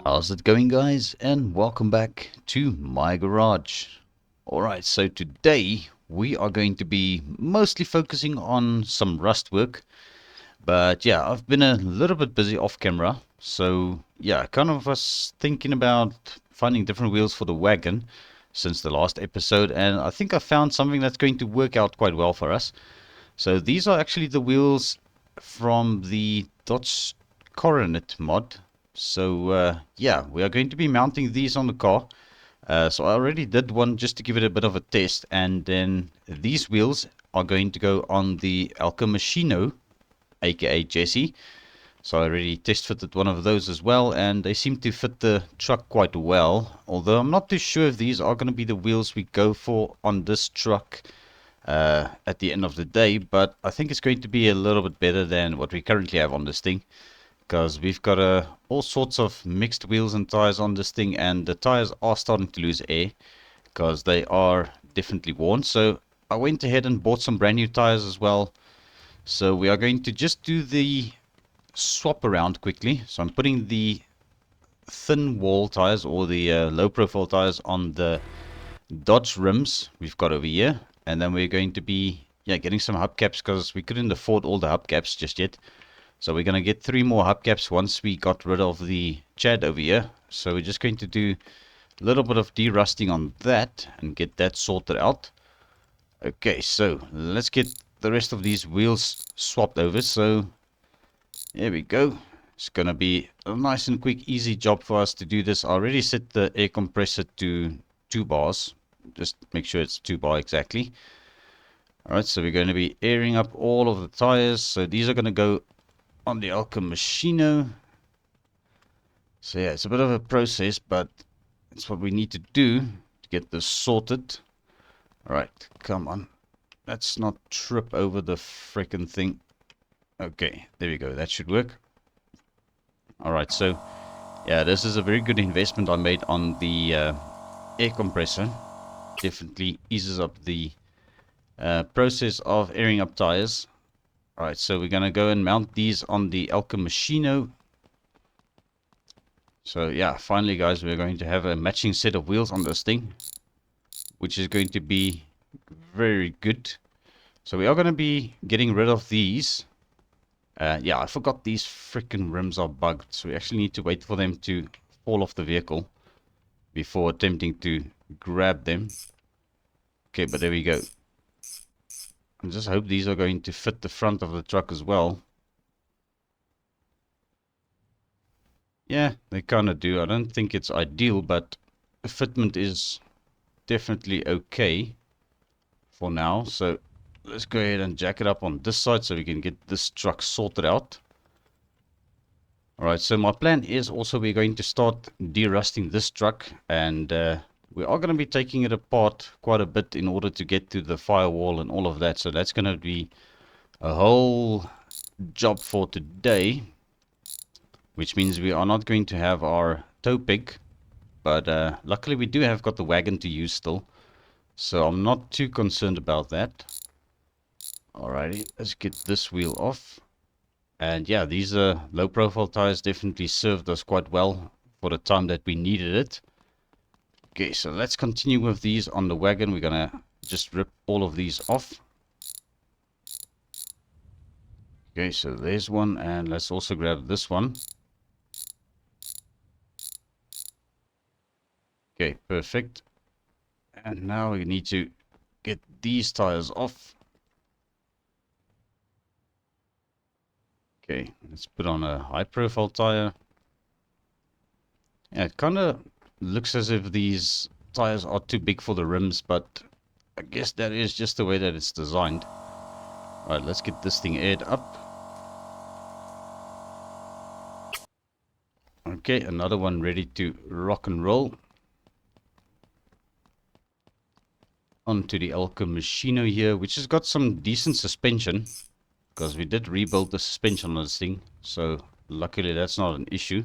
How's it going, guys? And welcome back to my garage. Alright, so today we are going to be mostly focusing on some rust work. But yeah, I've been a little bit busy off camera. So yeah, kind of was thinking about finding different wheels for the wagon since the last episode. And I think I found something that's going to work out quite well for us. So these are actually the wheels from the Dodge Coronet mod. So yeah, we are going to be mounting these on the car. So I already did one just to give it a bit of a test, and then these wheels are going to go on the Elka Machino, aka Jesse. So I already test fitted one of those as well, and they seem to fit the truck quite well. Although I'm not too sure if these are going to be the wheels we go for on this truck at the end of the day, but I think it's going to be a little bit better than what we currently have on this thing, because we've got all sorts of mixed wheels and tires on this thing, and the tires are starting to lose air because they are definitely worn. So I went ahead and bought some brand new tires as well. So we are going to just do the swap around quickly. So I'm putting the thin wall tires, or the low profile tires, on the Dodge rims we've got over here, and then we're going to be getting some hubcaps because we couldn't afford all the hubcaps just yet. So we're going to get 3 more hubcaps once we got rid of the Chad over here. So we're just going to do a little bit of de-rusting on that and get that sorted out. Okay, so let's get the rest of these wheels swapped over. So there we go. It's going to be a nice and quick, easy job for us to do this. I already set the air compressor to 2 bars. Just make sure it's 2 bar exactly. Alright, so we're going to be airing up all of the tires. So these are going to go on the Elka Machino. So yeah, it's a bit of a process, but it's what we need to do to get this sorted. Alright, come on. Let's not trip over the frickin' thing. Okay, there we go. That should work. Alright, so yeah, this is a very good investment I made on the air compressor. Definitely eases up the process of airing up tires. Alright, so we're going to go and mount these on the Elka Machino. So yeah, finally guys, we're going to have a matching set of wheels on this thing, which is going to be very good. So we are going to be getting rid of these. Yeah, I forgot these freaking rims are bugged, so we actually need to wait for them to fall off the vehicle before attempting to grab them. Okay, but there we go. I just hope these are going to fit the front of the truck as well. Yeah, they kind of do. I don't think it's ideal, but the fitment is definitely okay for now. So let's go ahead and jack it up on this side so we can get this truck sorted out. Alright, so my plan is also we're going to start de-rusting this truck, and we are going to be taking it apart quite a bit in order to get to the firewall and all of that. So that's going to be a whole job for today, which means we are not going to have our tow pick, but luckily we do have got the wagon to use still, so I'm not too concerned about that. Alrighty, let's get this wheel off. And yeah, these low profile tires definitely served us quite well for the time that we needed it. Okay, so let's continue with these on the wagon. We're gonna just rip all of these off. Okay, so there's one, and let's also grab this one. Okay, perfect. And now we need to get these tires off. Okay, let's put on a high profile tire. Yeah, it kind of looks as if these tires are too big for the rims, but I guess that is just the way that it's designed. Alright, let's get this thing aired up. Okay, another one ready to rock and roll. Onto the Elka Machino here, which has got some decent suspension, because we did rebuild the suspension on this thing, so luckily that's not an issue.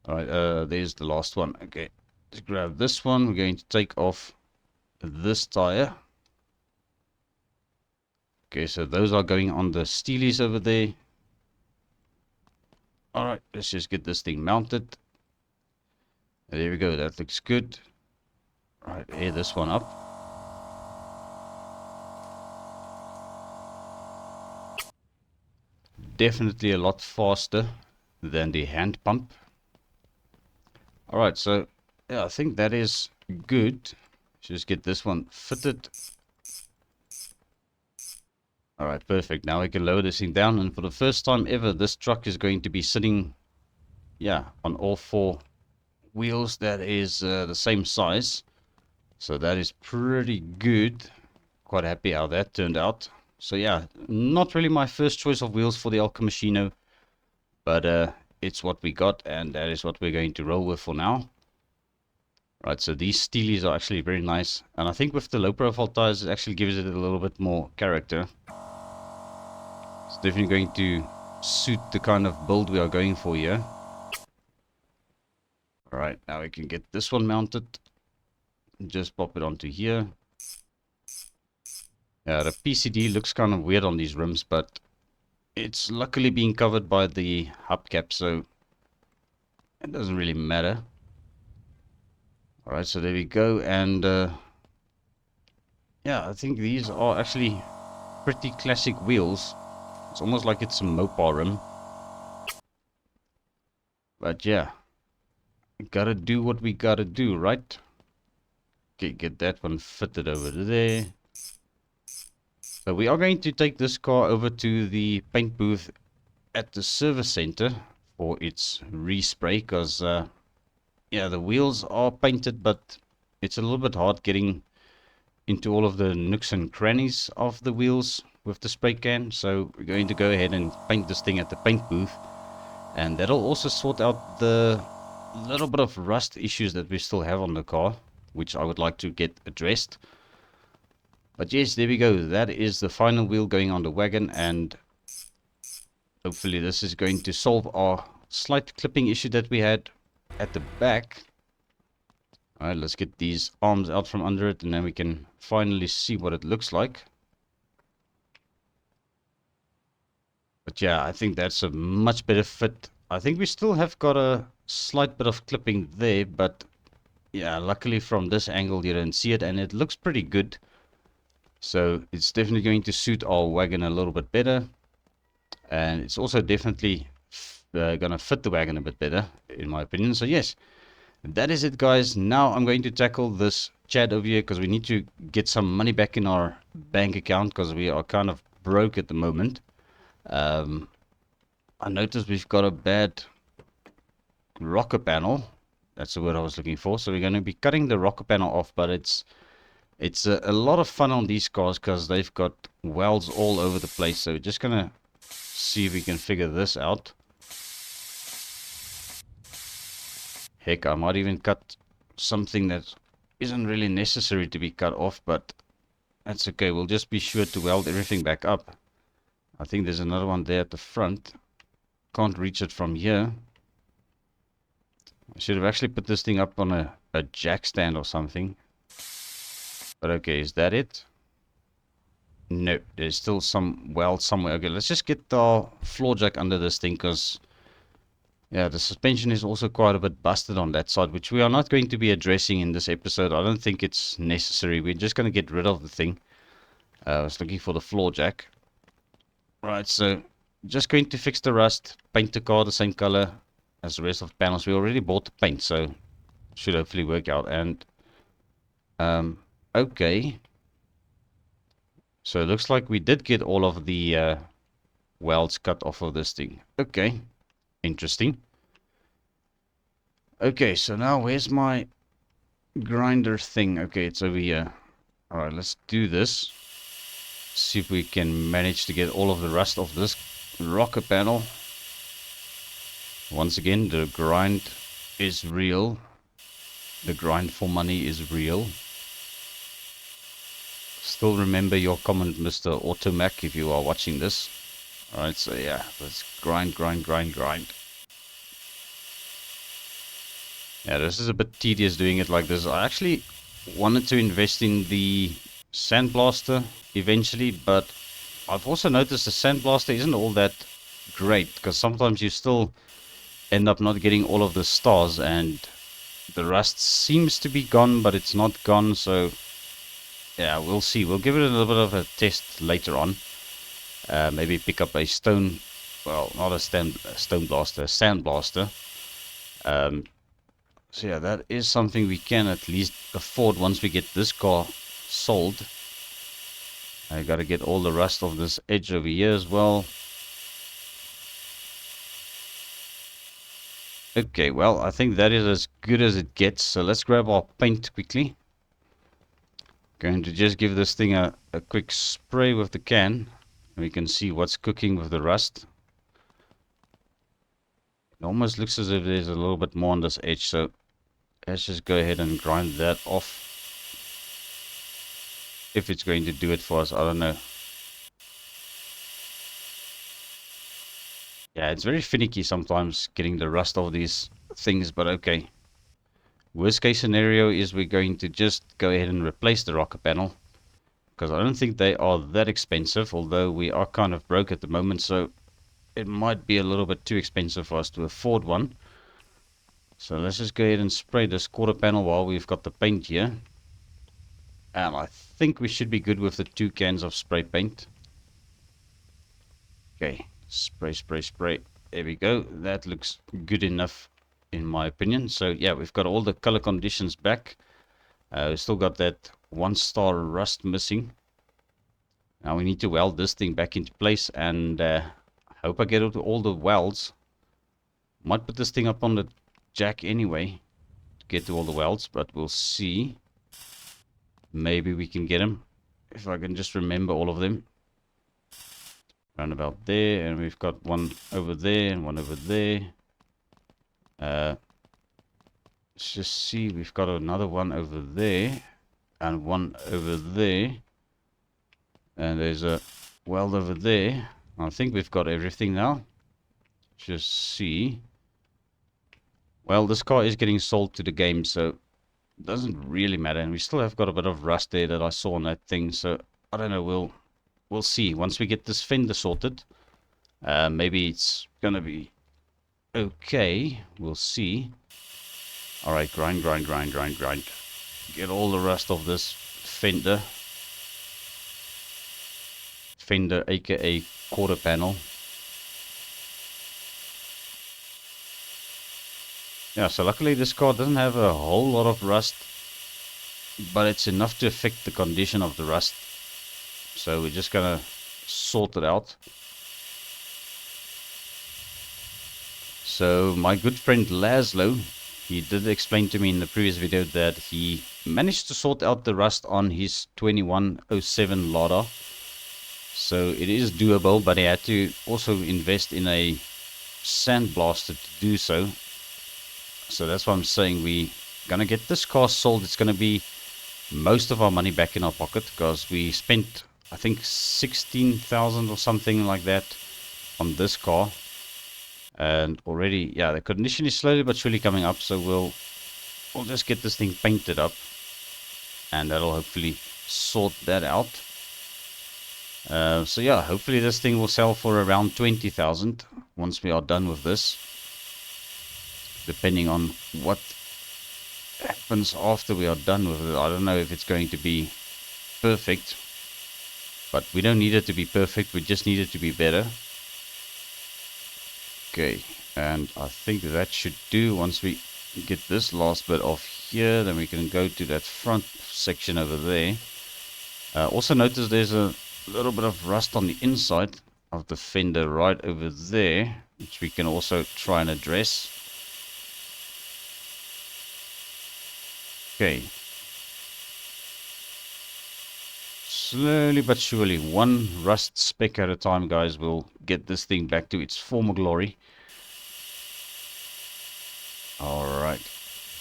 Alright, there's the last one. Okay, let's grab this one. We're going to take off this tire. Okay, so those are going on the steelies over there. Alright, let's just get this thing mounted. There we go, that looks good. Right, air this one up. Definitely a lot faster than the hand pump. Alright, so yeah, I think that is good. Just get this one fitted. Alright, perfect. Now we can lower this thing down, and for the first time ever, this truck is going to be sitting, yeah, on all four wheels. That is the same size. So that is pretty good. Quite happy how that turned out. So yeah, not really my first choice of wheels for the El Camachino, but it's what we got, and that is what we're going to roll with for now. Right, so these steelies are actually very nice, and I think with the low profile tires it actually gives it a little bit more character. It's definitely going to suit the kind of build we are going for here. Alright, now we can get this one mounted. Just pop it onto here. Yeah, the PCD looks kind of weird on these rims, but it's luckily being covered by the hubcap, so it doesn't really matter. Alright, so there we go, and yeah, I think these are actually pretty classic wheels. It's almost like it's a Mopar rim. But yeah, gotta do what we gotta do, right? Okay, get that one fitted over there. So we are going to take this car over to the paint booth at the service center for its respray, because yeah, the wheels are painted, but it's a little bit hard getting into all of the nooks and crannies of the wheels with the spray can. So we're going to go ahead and paint this thing at the paint booth, and that'll also sort out the little bit of rust issues that we still have on the car, which I would like to get addressed. But yes, there we go. That is the final wheel going on the wagon, and hopefully this is going to solve our slight clipping issue that we had at the back. Alright, let's get these arms out from under it, and then we can finally see what it looks like. But yeah, I think that's a much better fit. I think we still have got a slight bit of clipping there, but yeah, luckily from this angle you don't see it, and it looks pretty good. So it's definitely going to suit our wagon a little bit better, and it's also definitely going to fit the wagon a bit better, in my opinion. So yes, that is it, guys. Now I'm going to tackle this Chad over here, because we need to get some money back in our bank account, because we are kind of broke at the moment. I noticed we've got a bad rocker panel. That's the word I was looking for. So we're going to be cutting the rocker panel off, but it's a lot of fun on these cars because they've got welds all over the place. So we're just going to see if we can figure this out. Heck, I might even cut something that isn't really necessary to be cut off, but that's okay. We'll just be sure to weld everything back up. I think there's another one there at the front. Can't reach it from here. I should have actually put this thing up on a jack stand or something. But okay, is that it? No, there's still some weld somewhere. Okay, let's just get the floor jack under this thing, because yeah, the suspension is also quite a bit busted on that side, which we are not going to be addressing in this episode. I don't think it's necessary. We're just going to get rid of the thing. I was looking for the floor jack. Right, so just going to fix the rust, paint the car the same color as the rest of the panels. We already bought the paint, so should hopefully work out. And okay, so it looks like we did get all of the welds cut off of this thing. Okay, interesting. Okay, so now where's my grinder thing? Okay, it's over here. Alright, let's do this. See if we can manage to get all of the rust off this rocker panel. Once again, the grind is real. The grind for money is real. Still remember your comment, Mr. Automac, if you are watching this. Alright, so yeah, let's grind. Yeah, this is a bit tedious doing it like this. I actually wanted to invest in the Sandblaster eventually, but I've also noticed the Sandblaster isn't all that great, because sometimes you still end up not getting all of the stars, and The rust seems to be gone, but it's not gone, so yeah, we'll see. We'll give it a little bit of a test later on. Maybe pick up a stone, well, not a stone blaster, a sandblaster. So yeah, that is something we can at least afford once we get this car sold. I gotta get all the rust off this edge over here as well. Okay, well, I think that is as good as it gets. So let's grab our paint quickly. Going to just give this thing a quick spray with the can. And we can see what's cooking with the rust. It almost looks as if there's a little bit more on this edge. So let's just go ahead and grind that off. If it's going to do it for us, I don't know. Yeah, it's very finicky sometimes getting the rust off these things, but okay. Worst case scenario is we're going to just go ahead and replace the rocker panel, because I don't think they are that expensive, although we are kind of broke at the moment, so it might be a little bit too expensive for us to afford one. So let's just go ahead and spray this quarter panel while we've got the paint here. And I think we should be good with the 2 cans of spray paint. Okay, spray, spray, spray. There we go. That looks good enough in my opinion. So yeah, we've got all the color conditions back. We've still got that 1-star rust missing. Now we need to weld this thing back into place, and I hope I get all the welds. Might put this thing up on the jack anyway to get to all the welds, but we'll see. Maybe we can get them if I can just remember all of them. Round about there, and we've got one over there and one over there. Let's just see, we've got another one over there and one over there, and there's a weld over there. I think we've got everything now. Just see. Well, this car is getting sold to the game, so it doesn't really matter, and we still have got a bit of rust there that I saw on that thing, so I don't know, we'll see once we get this fender sorted. Maybe it's gonna be okay. We'll see. Alright, grind, grind, grind, grind, grind. Get all the rust off this fender. Fender, aka quarter panel. Yeah, so luckily this car doesn't have a whole lot of rust, but it's enough to affect the condition of the rust. So we're just gonna sort it out. So my good friend Laszlo, he did explain to me in the previous video that he managed to sort out the rust on his 2107 Lauder. So it is doable, but he had to also invest in a sandblaster to do so. So that's why I'm saying we're gonna get this car sold. It's gonna be most of our money back in our pocket, because we spent, I think, 16,000 or something like that on this car. And already, yeah, the condition is slowly but surely coming up, so we'll just get this thing painted up, and that'll hopefully sort that out. So yeah, hopefully this thing will sell for around 20,000 once we are done with this, depending on what happens after we are done with it. I don't know if it's going to be perfect, but we don't need it to be perfect, we just need it to be better. Okay, and I think that should do. Once we get this last bit off here, then we can go to that front section over there. Also notice there's a little bit of rust on the inside of the fender right over there, which we can also try and address. Okay. Slowly but surely, one rust speck at a time, guys, will get this thing back to its former glory. Alright,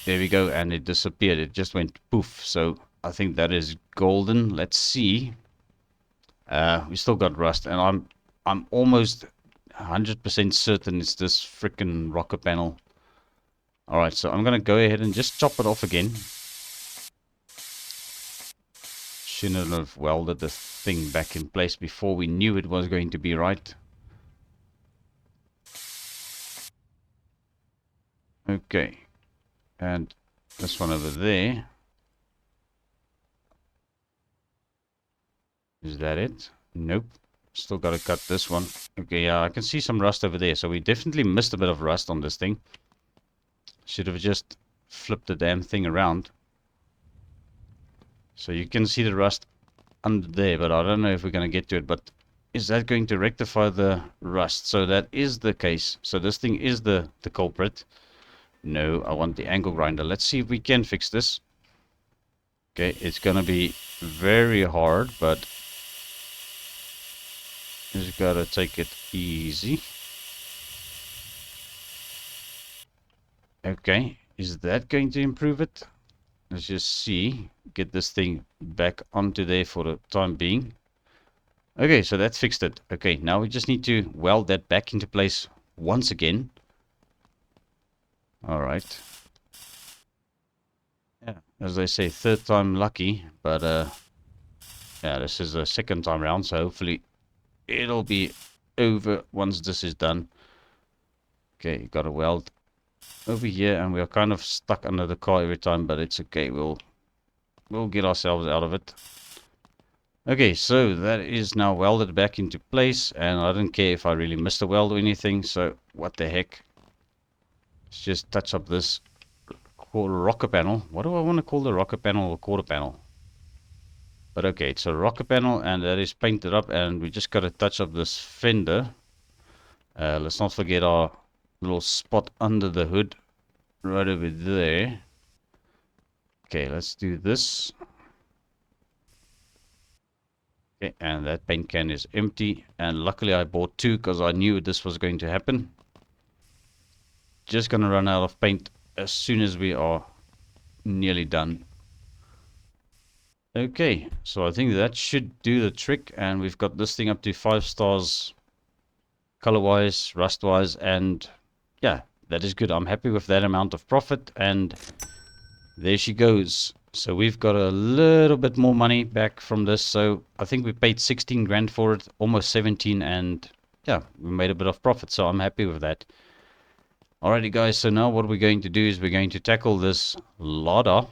there we go, and it disappeared. It just went poof. So I think that is golden. Let's see. We still got rust, and I'm almost 100% certain it's this freaking rocker panel. Alright, so I'm gonna go ahead and just chop it off again. Shouldn't have welded the thing back in place before we knew it was going to be right. Okay, and This one over there. Is that it? Nope. Still got to cut this one. Okay, yeah, I can see some rust over there. So we definitely missed a bit of rust on this thing. Should have just flipped the damn thing around. So you can see the rust under there, but I don't know if we're going to get to it. But is that going to rectify the rust? So that is the case. So this thing is the culprit. No, I want the angle grinder. Let's see if we can fix this. Okay, it's going to be very hard, but just got to take it easy. Okay, is that going to improve it? Let's just see. Get this thing back onto there for the time being. Okay, so that's fixed it. Okay, now we just need to weld that back into place once again. Alright. Yeah, as they say, third time lucky, but yeah, this is the second time round, so hopefully it'll be over once this is done. Okay, got to weld over here, and we are kind of stuck under the car every time, but it's okay. We'll get ourselves out of it. Okay, so that is now welded back into place, and I don't care if I really missed a weld or anything, so what the heck. Let's just touch up this rocker panel. What do I want to call the rocker panel or quarter panel? But okay, it's a rocker panel, and that is painted up, and we just got to touch up this fender. Let's not forget our little spot under the hood right over there. Okay, let's do this. Okay, and that paint can is empty, and luckily I bought two because I knew this was going to happen. Just gonna run out of paint as soon as we are nearly done. Okay, so I think that should do the trick, and we've got this thing up to 5 stars color-wise, rust-wise, and yeah, that is good. I'm happy with that amount of profit, and there she goes. So we've got a little bit more money back from this. So I think we paid 16 grand for it, almost 17, and yeah, we made a bit of profit. So I'm happy with that. Alrighty guys, so now what we're going to do is we're going to tackle this Lauder.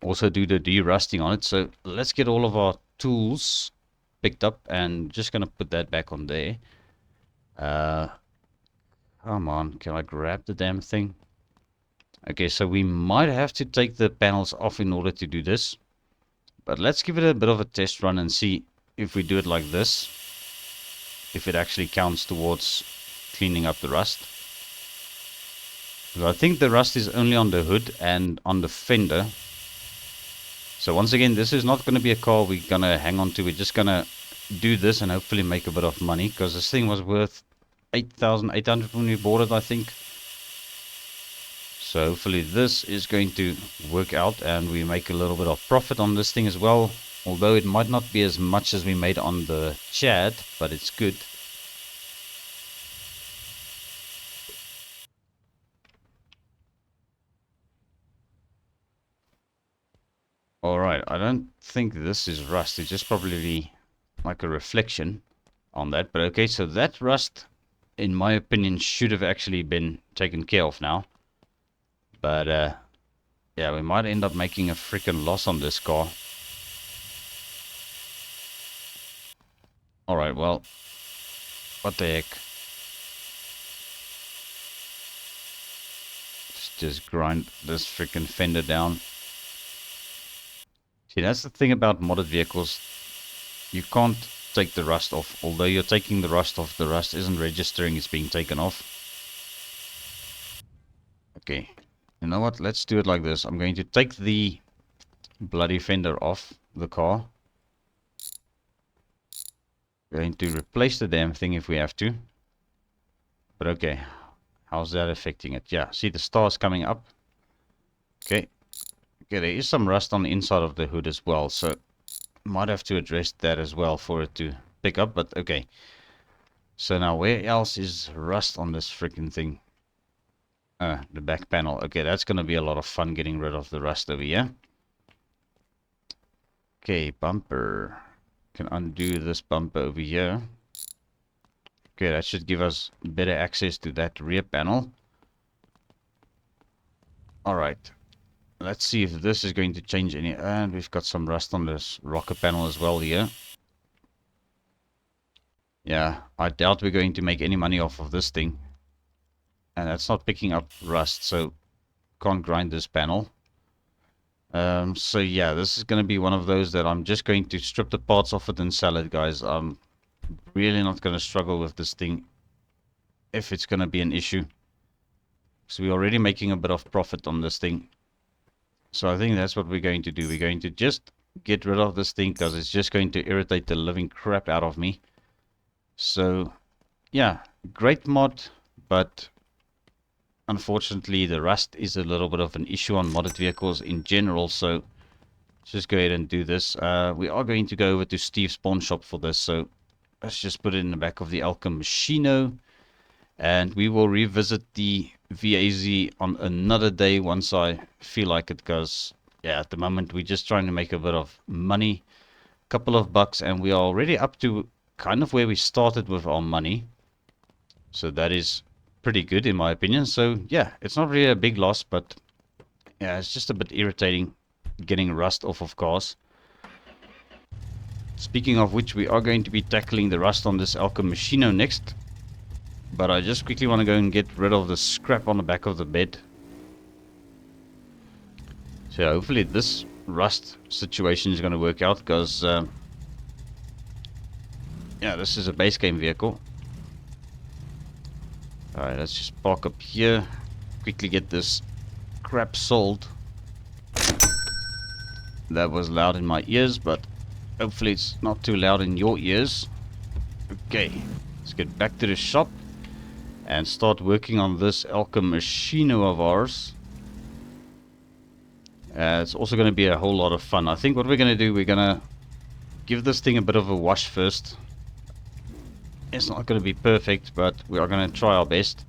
Also do the de-rusting on it. So let's get all of our tools picked up, and just gonna put that back on there. Come on, can I grab the damn thing? Okay, so we might have to take the panels off in order to do this. But let's give it a bit of a test run and see if we do it like this, if it actually counts towards cleaning up the rust. So I think the rust is only on the hood and on the fender. So once again, this is not going to be a car we're going to hang on to. We're just going to do this and hopefully make a bit of money, because this thing was worth 8,800 when we bought it, I think. So hopefully this is going to work out and we make a little bit of profit on this thing as well. Although it might not be as much as we made on the Chad, but it's good. Alright, I don't think this is rust. It's just probably like a reflection on that. But okay, so that rust, in my opinion, should have actually been taken care of now. But yeah, we might end up making a freaking loss on this car. Alright, well, what the heck. Let's just grind this freaking fender down. See, that's the thing about modded vehicles. You can't take the rust off. Although you're taking the rust off, the rust isn't registering it's being taken off. Okay. You know what? Let's do it like this. I'm going to take the bloody fender off the car. Going to replace the damn thing if we have to. But okay. How's that affecting it? Yeah, see the stars coming up. Okay. Okay, there is some rust on the inside of the hood as well. So might have to address that as well for it to pick up. But okay. So now where else is rust on this freaking thing? The back panel. Okay, that's going to be a lot of fun getting rid of the rust over here. Okay, bumper. Can undo this bumper over here. Okay, that should give us better access to that rear panel. Alright. Let's see if this is going to change any. And we've got some rust on this rocker panel as well here. Yeah, I doubt we're going to make any money off of this thing. And that's not picking up rust, so can't grind this panel. So yeah, this is going to be one of those that I'm just going to strip the parts off it and sell it, guys. I'm really not going to struggle with this thing if it's going to be an issue. So we're already making a bit of profit on this thing. So I think that's what we're going to do. We're going to just get rid of this thing because it's just going to irritate the living crap out of me. So yeah, great mod, but unfortunately the rust is a little bit of an issue on modded vehicles in general. So just go ahead and do this. We are going to go over to Steve's pawn shop for this. So let's just put it in the back of the Elka Machino. And we will revisit the VAZ on another day once I feel like it, because yeah, at the moment we're just trying to make a bit of money, couple of bucks, and we are already up to kind of where we started with our money. So that is pretty good in my opinion. So yeah, it's not really a big loss, but yeah, it's just a bit irritating getting rust off of cars. Speaking of which, we are going to be tackling the rust on this Elka Machino next. But I just quickly want to go and get rid of the scrap on the back of the bed. So hopefully this rust situation is going to work out, because yeah, this is a base game vehicle. Alright, let's just park up here. Quickly get this crap sold. That was loud in my ears, but hopefully it's not too loud in your ears. Okay, let's get back to the shop and start working on this Elka Machino of ours. It's also going to be a whole lot of fun. I think what we're going to do, we're going to give this thing a bit of a wash first. It's not going to be perfect, but we are going to try our best.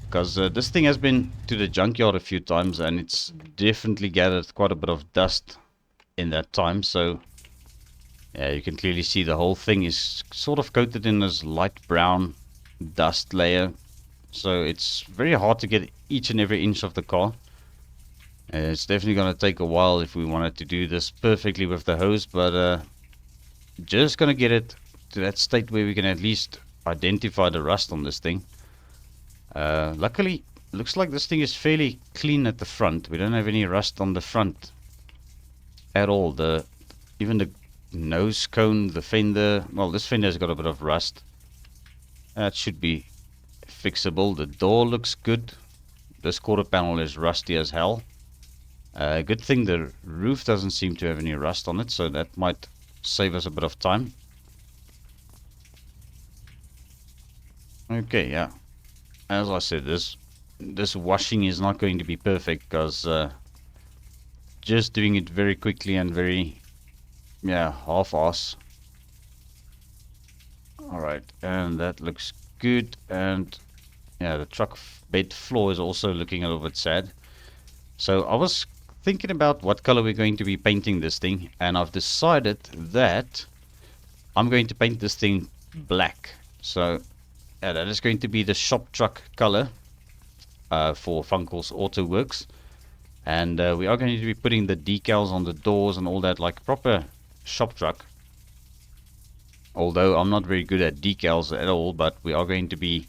Because this thing has been to the junkyard a few times, and it's definitely gathered quite a bit of dust in that time. So yeah, you can clearly see the whole thing is sort of coated in this light brown dust layer, so it's very hard to get each and every inch of the car. It's definitely going to take a while if we wanted to do this perfectly with the hose, but just going to get it to that state where we can at least identify the rust on this thing. Luckily, looks like this thing is fairly clean at the front. We don't have any rust on the front at all. Even the nose cone, the fender, well, this fender has got a bit of rust. That should be fixable. The door looks good. This quarter panel is rusty as hell. Good thing the roof doesn't seem to have any rust on it, so that might save us a bit of time. Okay, yeah. As I said, this washing is not going to be perfect, because just doing it very quickly and very, yeah, half-ass. Alright, and that looks good. And yeah, the truck bed floor is also looking a little bit sad. So I was thinking about what color we're going to be painting this thing, and I've decided that I'm going to paint this thing black. So yeah, that is going to be the shop truck color for Funcle's Autoworx. And we are going to be putting the decals on the doors and all that, like a proper shop truck. Although I'm not very good at decals at all, but we are going to be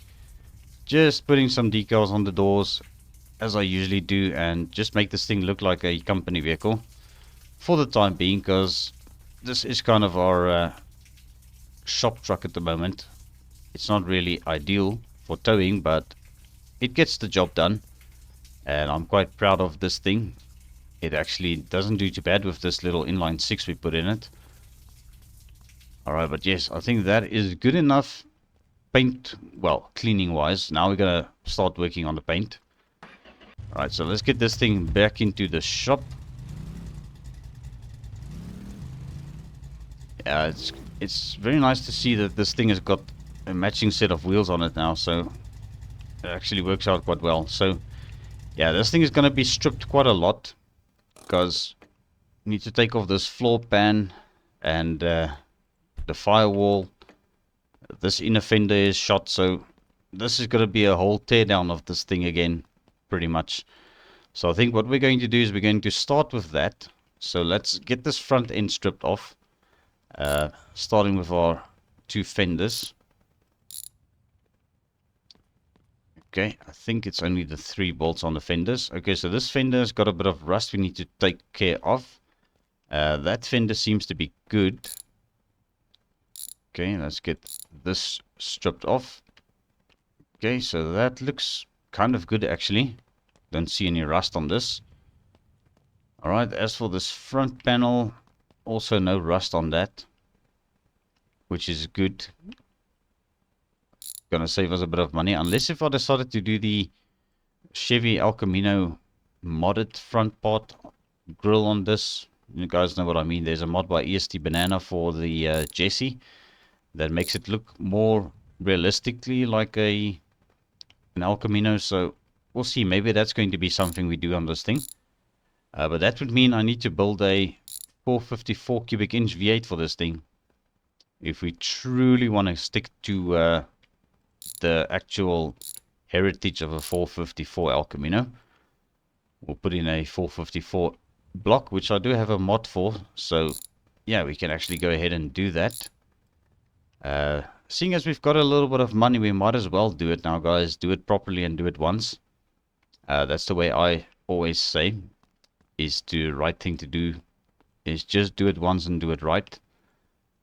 just putting some decals on the doors as I usually do, and just make this thing look like a company vehicle for the time being, because this is kind of our shop truck at the moment. It's not really ideal for towing, but it gets the job done, and I'm quite proud of this thing. It actually doesn't do too bad with this little inline 6 we put in it. Alright, but yes, I think that is good enough paint, well, cleaning wise. Now we're gonna start working on the paint. Alright, so let's get this thing back into the shop. Yeah, it's very nice to see that this thing has got a matching set of wheels on it now, so it actually works out quite well. So yeah, this thing is gonna be stripped quite a lot, because we need to take off this floor pan and the firewall. This inner fender is shot, so this is going to be a whole teardown of this thing again, pretty much. So I think what we're going to do is we're going to start with that. So let's get this front end stripped off, starting with our two fenders. Okay, I think it's only the 3 bolts on the fenders. Okay, so this fender's got a bit of rust we need to take care of. That fender seems to be good. Okay, let's get this stripped off. Okay, so that looks kind of good actually. Don't see any rust on this. Alright, as for this front panel, also no rust on that, which is good. Gonna save us a bit of money, unless if I decided to do the Chevy El Camino modded front part grill on this. You guys know what I mean. There's a mod by EST Banana for the Jesse that makes it look more realistically like an El Camino. So we'll see. Maybe that's going to be something we do on this thing. But that would mean I need to build a 454 cubic inch V8 for this thing. If we truly want to stick to the actual heritage of a 454 El Camino, we'll put in a 454 block, which I do have a mod for. So yeah, we can actually go ahead and do that. Seeing as we've got a little bit of money, we might as well do it now, guys. Do it properly and do it once. That's the way I always say, is the right thing to do is just do it once and do it right.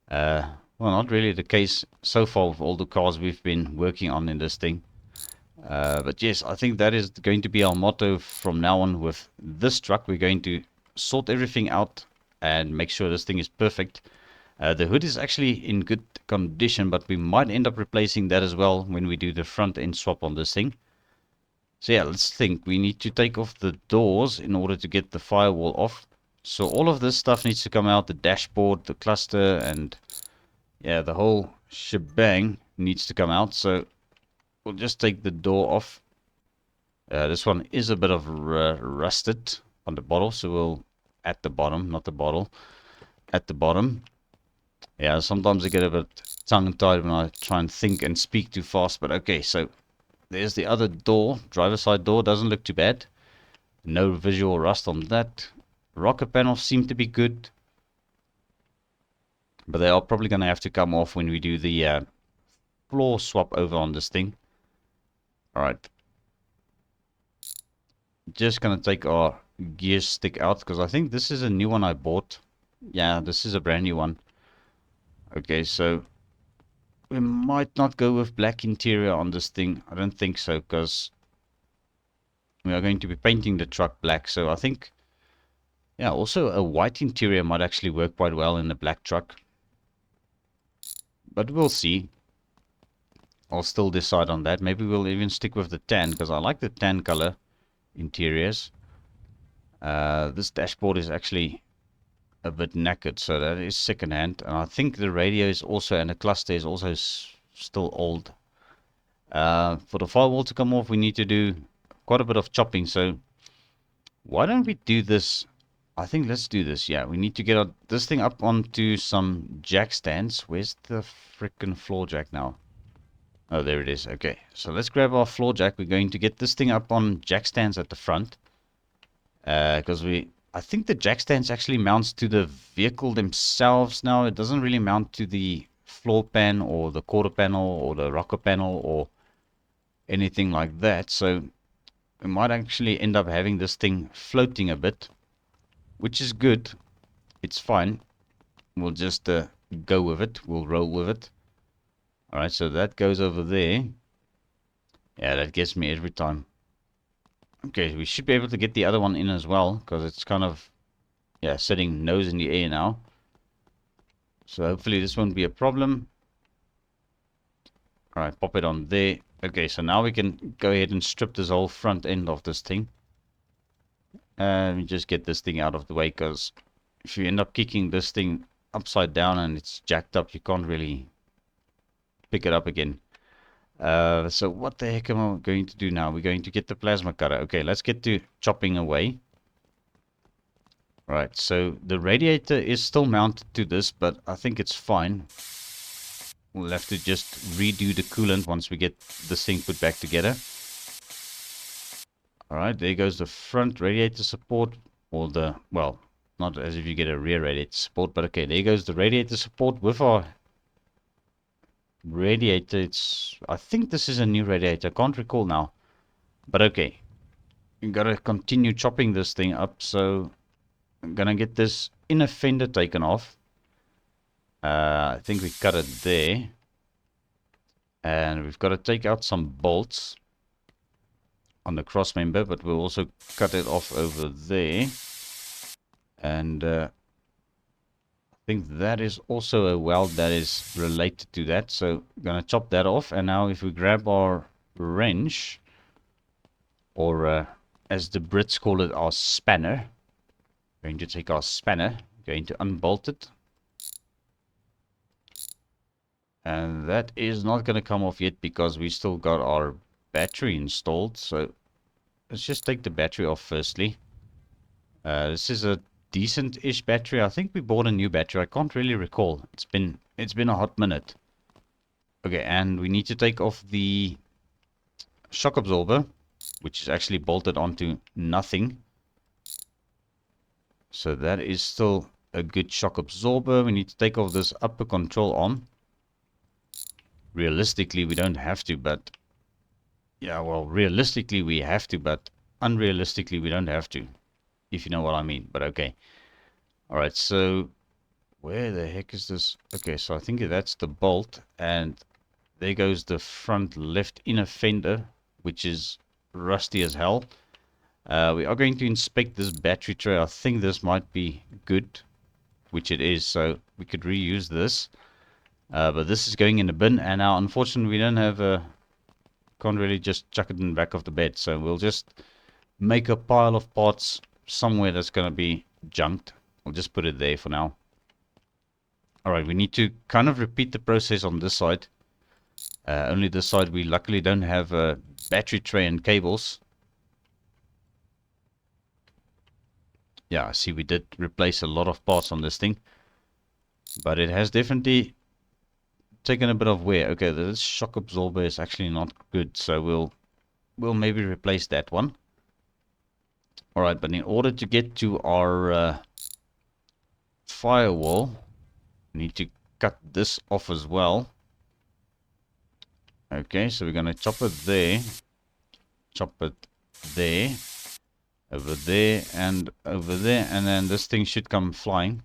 Well, not really the case so far with all the cars we've been working on in this thing. But yes, I think that is going to be our motto from now on with this truck. We're going to sort everything out and make sure this thing is perfect. The hood is actually in good condition, but we might end up replacing that as well when we do the front end swap on this thing. So yeah, let's think. We need to take off the doors in order to get the firewall off. So all of this stuff needs to come out, the dashboard, the cluster, and yeah, the whole shebang needs to come out. So we'll just take the door off. This one is a bit of rusted on the bottle, so we'll at the bottom, not the bottle, at the bottom. Yeah, sometimes I get a bit tongue-tied when I try and think and speak too fast, but okay, so there's the other door, driver's side door, doesn't look too bad. No visual rust on that. Rocker panels seem to be good, but they are probably going to have to come off when we do the floor swap over on this thing. Alright. Just going to take our gear stick out, because I think this is a new one I bought. Yeah, this is a brand new one. Okay, so we might not go with black interior on this thing. I don't think so, because we are going to be painting the truck black. So I think, yeah, also a white interior might actually work quite well in the black truck. But we'll see. I'll still decide on that. Maybe we'll even stick with the tan, because I like the tan color interiors. This dashboard is actually a bit knackered, so that is second hand. And I think the radio is also, and the cluster is also still old. For the firewall to come off, we need to do quite a bit of chopping. So why don't we do this? I think let's do this. Yeah, we need to get this thing up onto some jack stands. Where's the freaking floor jack now? Oh, there it is. Okay, so let's grab our floor jack. We're going to get this thing up on jack stands at the front, because I think the jack stands actually mounts to the vehicle themselves now. It doesn't really mount to the floor pan or the quarter panel or the rocker panel or anything like that. So we might actually end up having this thing floating a bit, which is good. It's fine. We'll just go with it. We'll roll with it. Alright, so that goes over there. Yeah, that gets me every time. Okay, we should be able to get the other one in as well, because it's kind of, yeah, sitting nose in the air now. So hopefully this won't be a problem. Alright, pop it on there. Okay, so now we can go ahead and strip this whole front end of this thing. And just get this thing out of the way, because if you end up kicking this thing upside down and it's jacked up, you can't really pick it up again. So what the heck am I going to do now? We're going to get the plasma cutter. Okay, let's get to chopping away. Right, so the radiator is still mounted to this, but I think it's fine. We'll have to just redo the coolant once we get this thing put back together. Alright, there goes the front radiator support, or the, well, not as if you get a rear radiator support, but okay, there goes the radiator support with our radiator. It's, I think this is a new radiator, I can't recall now, but okay. You gotta continue chopping this thing up, so I'm gonna get this inner fender taken off. I think we cut it there. And we've got to take out some bolts on the cross member, but we'll also cut it off over there. And I think that is also a weld that is related to that. So I'm going to chop that off. And now if we grab our wrench, or as the Brits call it, our spanner. We're going to take our spanner, going to unbolt it. And that is not going to come off yet because we still got our battery installed. So let's just take the battery off firstly. This is a decent-ish battery. I think we bought a new battery. I can't really recall. It's been a hot minute. Okay, and we need to take off the shock absorber, which is actually bolted onto nothing. So that is still a good shock absorber. We need to take off this upper control arm. Realistically, we don't have to, but yeah, well, realistically we have to, but unrealistically we don't have to, if you know what I mean. But okay. Alright, so where the heck is this? Okay, so I think that's the bolt, and there goes the front left inner fender, which is rusty as hell. We are going to inspect this battery tray. I think this might be good, which it is, so we could reuse this. But this is going in the bin, and now unfortunately we don't have a... Can't really just chuck it in the back of the bed, so we'll just make a pile of parts somewhere that's going to be junked. I'll just put it there for now. Alright, we need to kind of repeat the process on this side. Only this side we luckily don't have a battery tray and cables. Yeah, I see we did replace a lot of parts on this thing. But it has definitely taken a bit of wear. Okay, this shock absorber is actually not good, so we'll maybe replace that one. Alright, but in order to get to our firewall, we need to cut this off as well. Okay, so we're going to chop it there, chop it there, over there, and over there, and then this thing should come flying.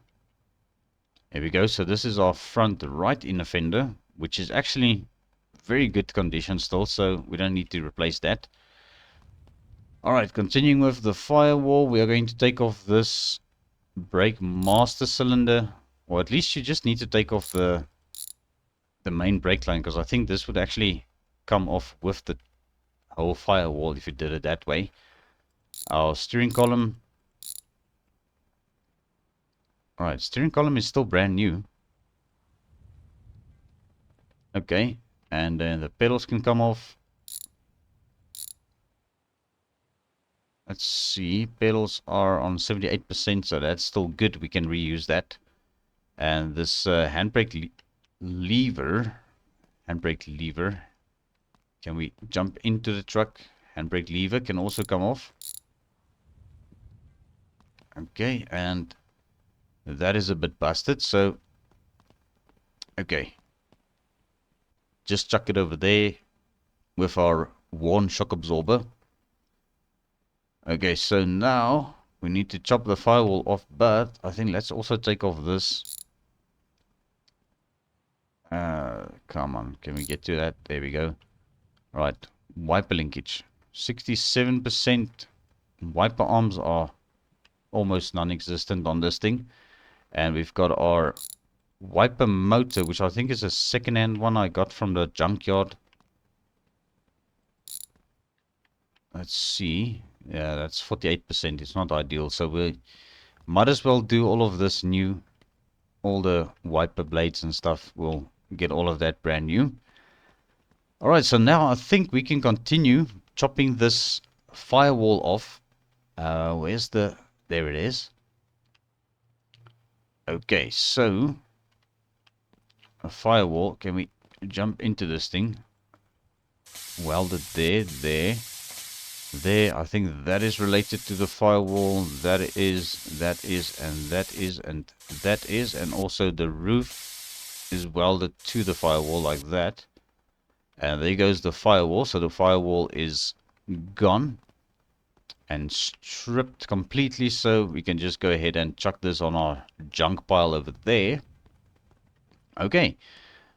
Here we go. So this is our front right inner fender, which is actually very good condition still, so we don't need to replace that. Alright, continuing with the firewall, we are going to take off this brake master cylinder, or at least you just need to take off the main brake line, because I think this would actually come off with the whole firewall if you did it that way. Our steering column. Alright, steering column is still brand new. Okay, and then the pedals can come off. Let's see, pedals are on 78%, so that's still good. We can reuse that. And this handbrake lever, can we jump into the truck? Handbrake lever can also come off. Okay, and that is a bit busted, so okay, just chuck it over there with our worn shock absorber. Okay, so now we need to chop the firewall off, but I think let's also take off this. Come on, can we get to that? There we go. Right, wiper linkage, 67%. Wiper arms are almost non-existent on this thing. And we've got our wiper motor, which I think is a second-hand one I got from the junkyard. Let's see. Yeah, that's 48%. It's not ideal, so we might as well do all of this new. All the wiper blades and stuff, we'll get all of that brand new. Alright, so now I think we can continue chopping this firewall off. Where's the... There it is. Okay, so a firewall, can we jump into this thing? Weld it there. there. I think that is related to the firewall. That is, and that is, and that is, and also the roof is welded to the firewall like that. And there goes the firewall. So the firewall is gone and stripped completely. So we can just go ahead and chuck this on our junk pile over there. Okay.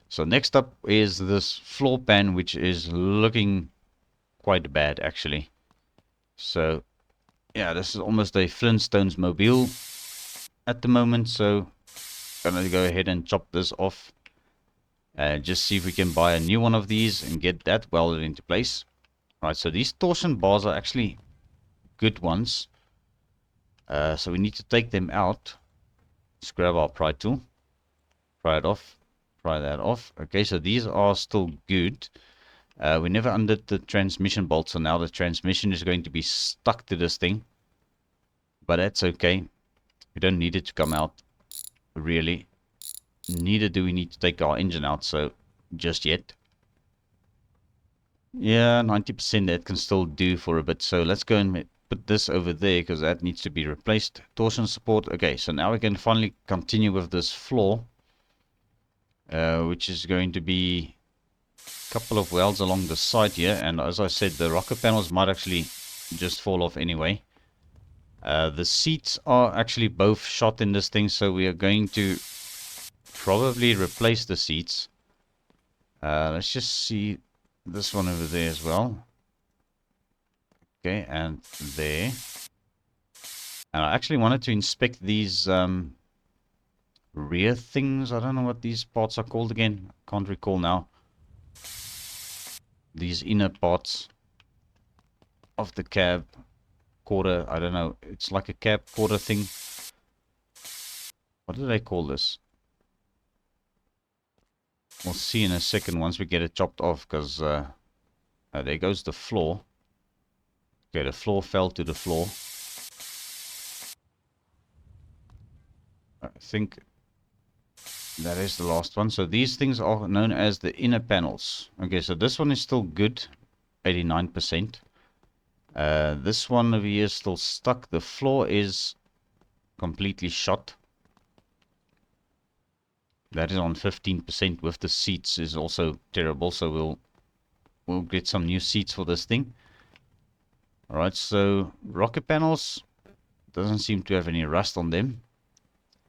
So next up is this floor pan, which is looking quite bad actually. So yeah, this is almost a Flintstones mobile at the moment. So I'm gonna go ahead and chop this off. Just see if we can buy a new one of these and get that welded into place. Right, so these torsion bars are actually good ones. So we need to take them out. Let's grab our pry tool. Pry it off. Pry that off. Okay, so these are still good. We never undid the transmission bolt, so now the transmission is going to be stuck to this thing. But that's okay. We don't need it to come out, really. Neither do we need to take our engine out, so just yet. Yeah, 90% that can still do for a bit. So let's go and put this over there because that needs to be replaced. Torsion support. Okay, so now we can finally continue with this floor, which is going to be a couple of welds along the side here. And as I said, the rocker panels might actually just fall off anyway. The seats are actually both shot in this thing, so we are going to probably replace the seats. Let's just see this one over there as well. Okay, and there. And I actually wanted to inspect these rear things. I don't know what these parts are called again. Can't recall now. These inner parts of the cab quarter. I don't know. It's like a cab quarter thing. What do they call this? We'll see in a second once we get it chopped off, because there goes the floor. Okay, the floor fell to the floor. I think that is the last one. So these things are known as the inner panels. Okay, so this one is still good, 89%. This one over here is still stuck. The floor is completely shot. That is on 15%. With the seats is also terrible. So we'll get some new seats for this thing. Alright, so rocker panels doesn't seem to have any rust on them.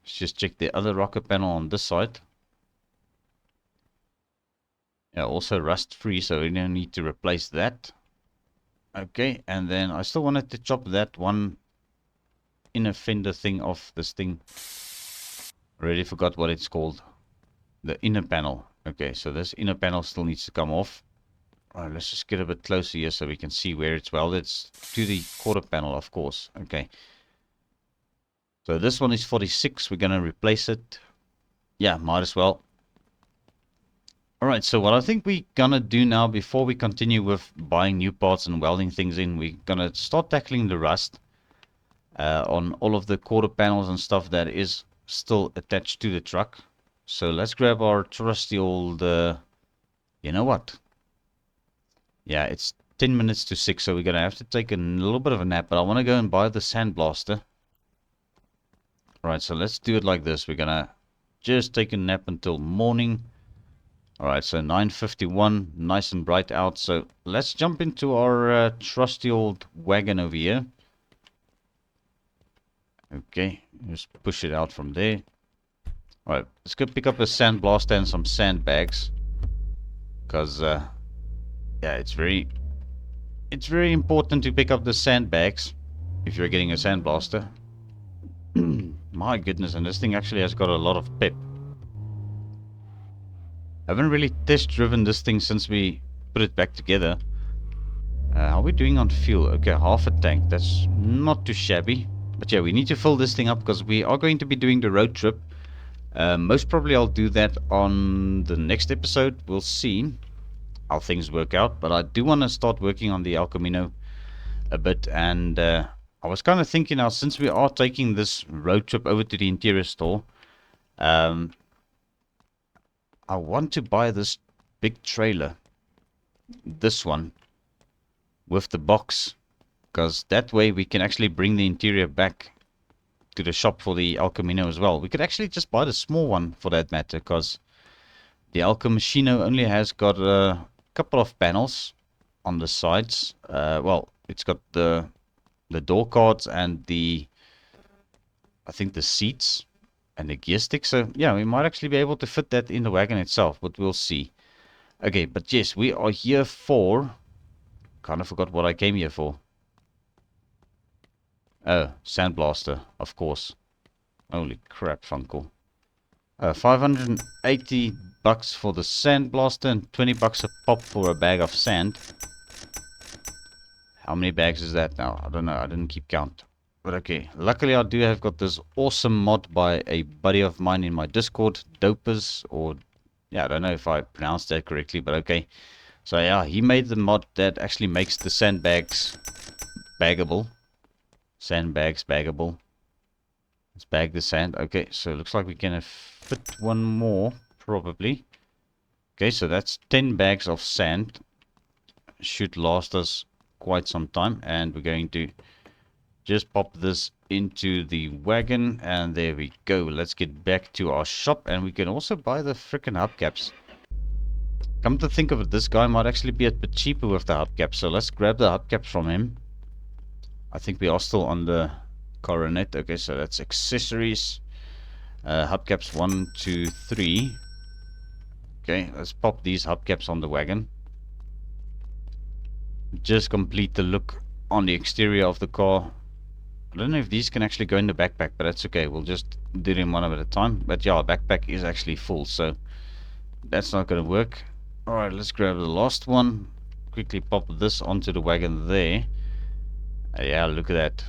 Let's just check the other rocker panel on this side. Yeah, also rust free, so we don't need to replace that. Okay, and then I still wanted to chop that one inner fender thing off this thing. Already forgot what it's called. The inner panel. Okay, so this inner panel still needs to come off. Alright, let's just get a bit closer here so we can see where it's welded. It's to the quarter panel, of course. Okay. So this one is 46. We're going to replace it. Yeah, might as well. Alright, so what I think we're going to do now, before we continue with buying new parts and welding things in, we're going to start tackling the rust on all of the quarter panels and stuff that is still attached to the truck. So let's grab our trusty old... you know what? Yeah, it's 10 minutes to 6, so we're going to have to take a little bit of a nap. But I want to go and buy the Sandblaster. Alright, so let's do it like this. We're going to just take a nap until morning. Alright, so 9:51, nice and bright out. So let's jump into our trusty old wagon over here. Okay, just push it out from there. Alright, let's go pick up a sandblaster and some sandbags. Because, yeah, it's very important to pick up the sandbags if you're getting a sandblaster. My goodness, and this thing actually has got a lot of pep. I haven't really test driven this thing since we put it back together. How are we doing on fuel? Okay, half a tank. That's not too shabby. But yeah, we need to fill this thing up because we are going to be doing the road trip. Most probably I'll do that on the next episode. We'll see how things work out. But I do want to start working on the El Camino a bit. And I was kind of thinking now, since we are taking this road trip over to the interior store, I want to buy this big trailer. This one. With the box. because that way we can actually bring the interior back to the shop for the El Camino as well. We could actually just buy the small one for that matter, because the El Camino only has got a couple of panels on the sides. Well, it's got the door cards and I think the seats and the gear stick. So yeah, we might actually be able to fit that in the wagon itself, but we'll see. Okay, but yes, we are here for... Kind of forgot what I came here for. Oh, Sandblaster, of course. Holy crap, Funcle. 580 bucks for the Sandblaster and 20 bucks a pop for a bag of sand. How many bags is that now? I don't know. I didn't keep count. But okay. Luckily, I do have got this awesome mod by a buddy of mine in my Discord. Dopers, or... Yeah, I don't know if I pronounced that correctly, but okay. So yeah, he made the mod that actually makes the sandbags baggable. Sandbags baggable. Let's bag the sand. Okay, so it looks like we can fit one more, probably. Okay, so that's 10 bags of sand. Should last us quite some time. And we're going to just pop this into the wagon. And there we go. Let's get back to our shop. And we can also buy the freaking hubcaps. Come to think of it, this guy might actually be a bit cheaper with the hubcaps. So let's grab the hubcaps from him. I think we are still on the coronet. Okay, so that's accessories. Hubcaps 1, 2, 3. Okay, let's pop these hubcaps on the wagon. Just complete the look on the exterior of the car. I don't know if these can actually go in the backpack, but that's okay. We'll just do them one at a time. But yeah, our backpack is actually full, so that's not going to work. Alright, let's grab the last one. Quickly pop this onto the wagon there. Yeah, look at that.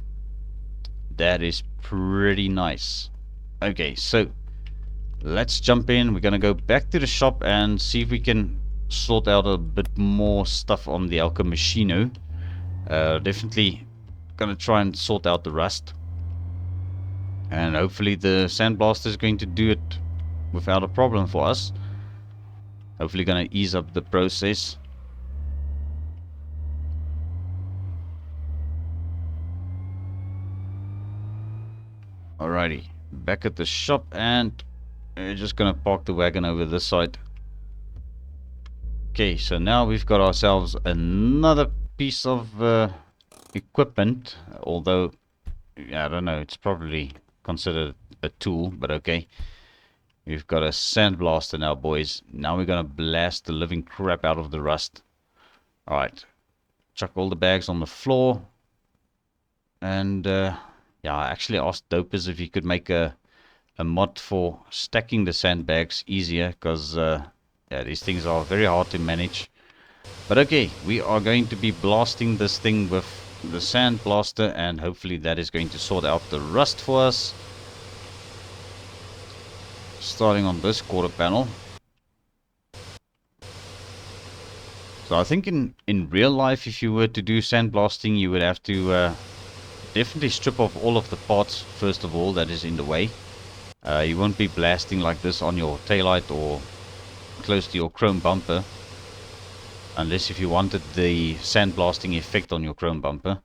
That is pretty nice. Okay, so let's jump in. We're going to go back to the shop and see if we can sort out a bit more stuff on the El Camino. Definitely going to try and sort out the rust. And hopefully the Sandblaster is going to do it without a problem for us. Hopefully going to ease up the process. Alrighty, back at the shop, and we're just gonna park the wagon over this side. Okay, so now we've got ourselves another piece of equipment, although I don't know, it's probably considered a tool, but okay. We've got a Sandblaster now, boys. Now we're gonna blast the living crap out of the rust. Alright, chuck all the bags on the floor, and yeah, I actually asked Dopers if he could make a mod for stacking the sandbags easier, because yeah, these things are very hard to manage. But okay, we are going to be blasting this thing with the Sandblaster, and hopefully that is going to sort out the rust for us. Starting on this quarter panel. So I think in real life, if you were to do sandblasting, you would have to definitely strip off all of the parts first of all that is in the way. You won't be blasting like this on your taillight or close to your chrome bumper, unless if you wanted the sandblasting effect on your chrome bumper.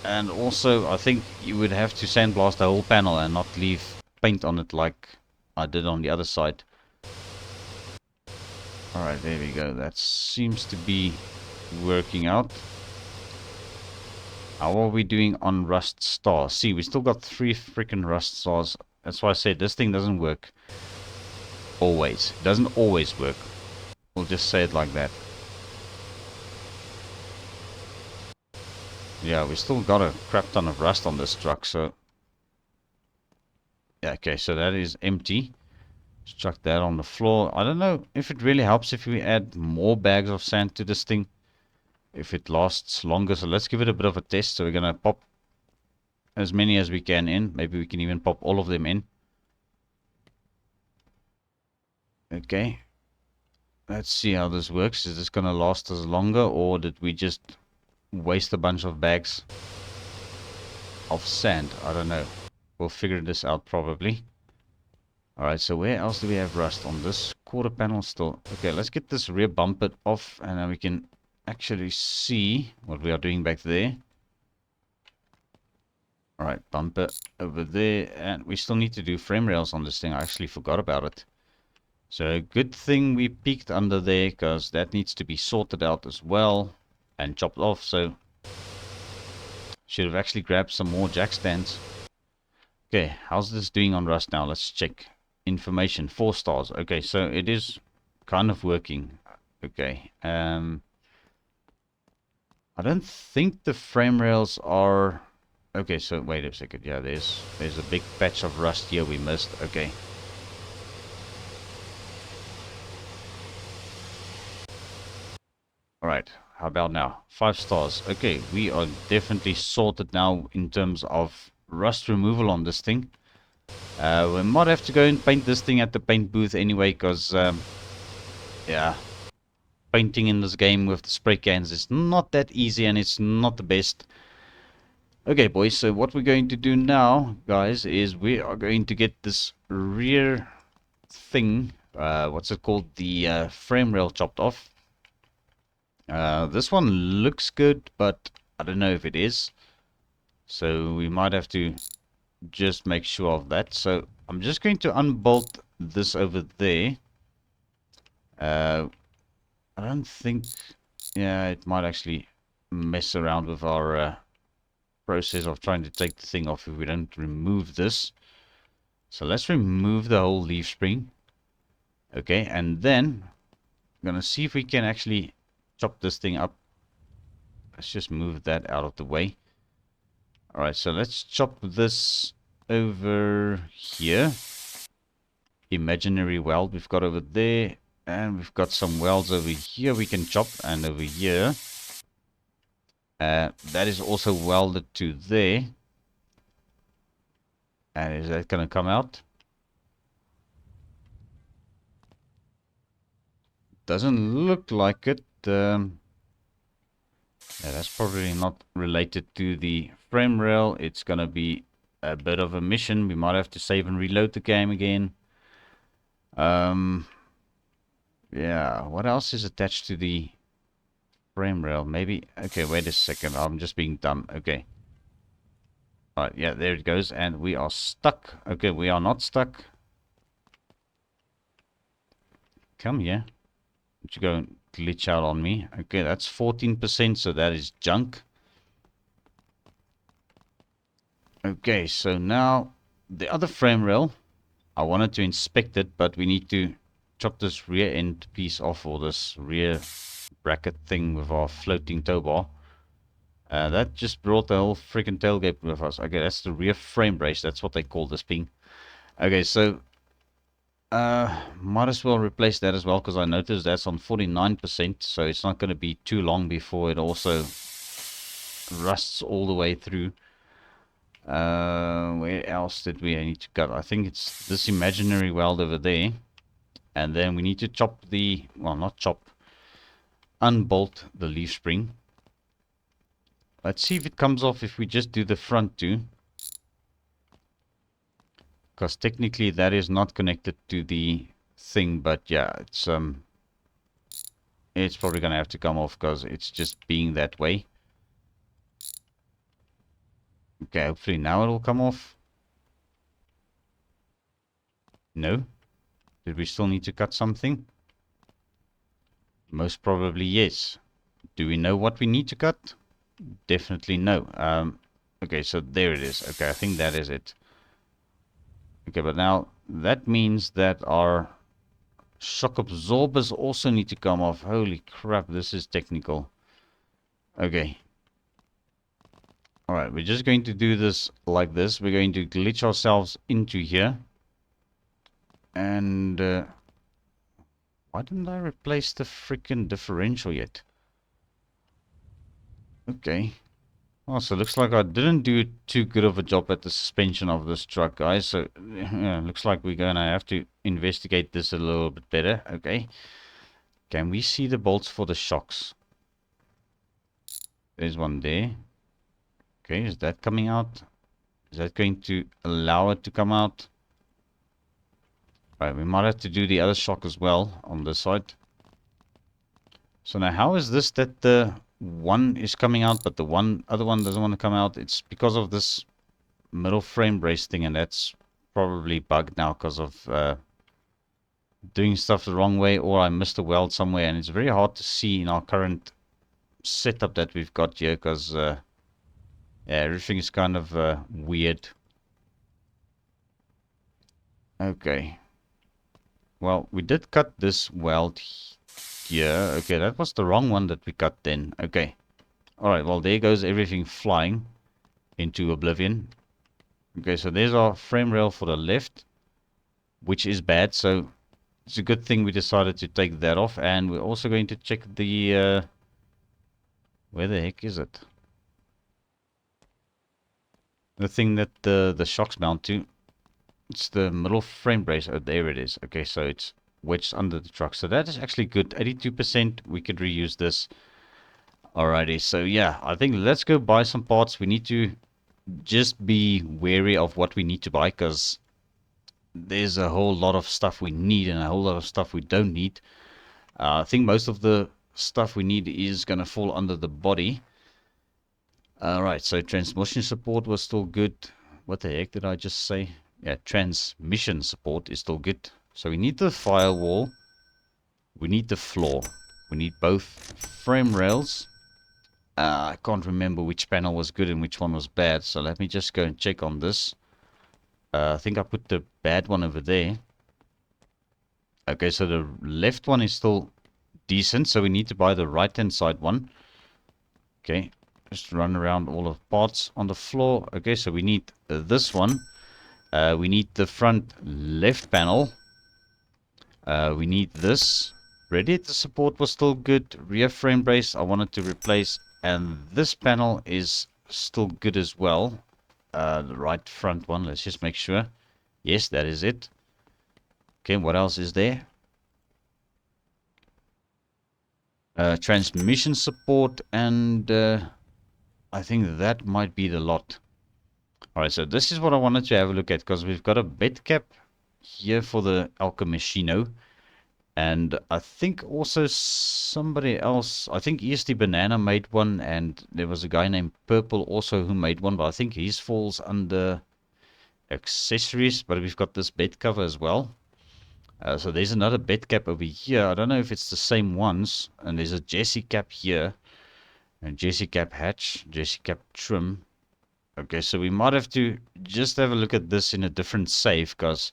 And also I think you would have to sandblast the whole panel and not leave paint on it like I did on the other side. Alright, there we go. That seems to be working out. How are we doing on rust stars? See, we still got 3 freaking rust stars. That's why I said this thing doesn't work always. It doesn't always work. We'll just say it like that. Yeah, we still got a crap ton of rust on this truck, so... Yeah, okay, so that is empty. Just chuck that on the floor. I don't know if it really helps if we add more bags of sand to this thing, if it lasts longer. So let's give it a bit of a test. So we're gonna pop as many as we can in. Maybe we can even pop all of them in. Okay, let's see how this works. Is this gonna last us longer, or did we just waste a bunch of bags of sand? I don't know. We'll figure this out probably. Alright, so where else do we have rust? On this quarter panel still. Okay, let's get this rear bumper off, and then we can actually see what we are doing back there. Alright, bumper over there. And we still need to do frame rails on this thing. I actually forgot about it. So good thing we peeked under there, because that needs to be sorted out as well and chopped off. So should have actually grabbed some more jack stands. Okay, how's this doing on rust now? Let's check. Information, 4 stars. Okay, so it is kind of working. Okay. I don't think the frame rails are... Okay, so wait a second. Yeah, there's a big patch of rust here we missed. Okay. Alright, how about now? 5 stars. Okay, we are definitely sorted now in terms of rust removal on this thing. We might have to go and paint this thing at the paint booth anyway, because, yeah, painting in this game with the spray cans is not that easy and it's not the best. Okay, boys, so what we're going to do now, guys, is we are going to get this rear thing, what's it called, the frame rail chopped off. This one looks good, but I don't know if it is. So we might have to just make sure of that. So I'm just going to unbolt this over there. I don't think... Yeah, it might actually mess around with our process of trying to take the thing off if we don't remove this. So let's remove the whole leaf spring. Okay, and then I'm going to see if we can actually chop this thing up. Let's just move that out of the way. Alright, so let's chop this over here. Imaginary weld we've got over there. And we've got some welds over here we can chop. And over here. That is also welded to there. And is that going to come out? Doesn't look like it. Yeah, that's probably not related to the frame rail. It's going to be a bit of a mission. We might have to save and reload the game again. Yeah, what else is attached to the frame rail? Maybe... Okay, wait a second. I'm just being dumb. Okay. Alright, yeah, there it goes. And we are stuck. Okay, we are not stuck. Come here. Don't you go and glitch out on me. Okay, that's 14%, so that is junk. Okay, so now the other frame rail. I wanted to inspect it, but we need to chop this rear end piece off, or this rear bracket thing with our floating tow bar. That just brought the whole freaking tailgate with us. Okay, that's the rear frame brace. That's what they call this thing. Okay, so might as well replace that as well, because I noticed that's on 49%, so it's not going to be too long before it also rusts all the way through. Where else did we need to cut? I think it's this imaginary weld over there. And then we need to chop the... Well, not chop. Unbolt the leaf spring. Let's see if it comes off if we just do the front too. Because technically that is not connected to the thing. But yeah, it's probably going to have to come off because it's just being that way. Okay, hopefully now it'll come off. No? Did we still need to cut something? Most probably yes. Do we know what we need to cut? Definitely no. Okay, so there it is. Okay, I think that is it. Okay, but now that means that our shock absorbers also need to come off. Holy crap, this is technical. Okay. Alright, we're just going to do this like this. We're going to glitch ourselves into here. And why didn't I replace the freaking differential yet? Okay. Oh, so it looks like I didn't do too good of a job at the suspension of this truck, guys. So, yeah, looks like we're going to have to investigate this a little bit better. Okay. Can we see the bolts for the shocks? There's one there. Okay, is that coming out? Is that going to allow it to come out? Right, we might have to do the other shock as well on this side. So now how is this that the one is coming out but the other one doesn't want to come out? It's because of this middle frame brace thing, and that's probably bugged now because of doing stuff the wrong way, or I missed a weld somewhere, and it's very hard to see in our current setup that we've got here because yeah, everything is kind of weird. Okay. Well, we did cut this weld here. Okay, that was the wrong one that we cut then. Okay. Alright, well, there goes everything flying into oblivion. Okay, so there's our frame rail for the left, which is bad. So it's a good thing we decided to take that off. And we're also going to check the... where the heck is it? The thing that the shocks mount to. It's the middle frame brace. Oh, there it is. Okay, so it's wedged under the truck. So that is actually good. 82%. We could reuse this. Alrighty, so yeah, I think let's go buy some parts. We need to just be wary of what we need to buy because there's a whole lot of stuff we need and a whole lot of stuff we don't need. I think most of the stuff we need is going to fall under the body. Alright, so transmission support was still good. What the heck did I just say? Yeah, transmission support is still good. So we need the firewall. We need the floor. We need both frame rails. I can't remember which panel was good and which one was bad. So let me just go and check on this. I think I put the bad one over there. Okay, so the left one is still decent. So we need to buy the right-hand side one. Okay, just run around all of the parts on the floor. Okay, so we need this one. We need the front left panel. We need this. Radiator support was still good. Rear frame brace I wanted to replace. And this panel is still good as well. The right front one. Let's just make sure. Yes, that is it. Okay, what else is there? Transmission support. And I think that might be the lot. Alright, so this is what I wanted to have a look at. Because we've got a bed cap here for the Alchemachino. And I think also somebody else, I think EST Banana made one, and there was a guy named Purple also who made one, but I think his falls under accessories, but we've got this bed cover as well. So there's another bed cap over here. I don't know if it's the same ones, and there's a Jesse cap here, and Jesse cap hatch, Jesse cap trim. Okay, so we might have to just have a look at this in a different save, because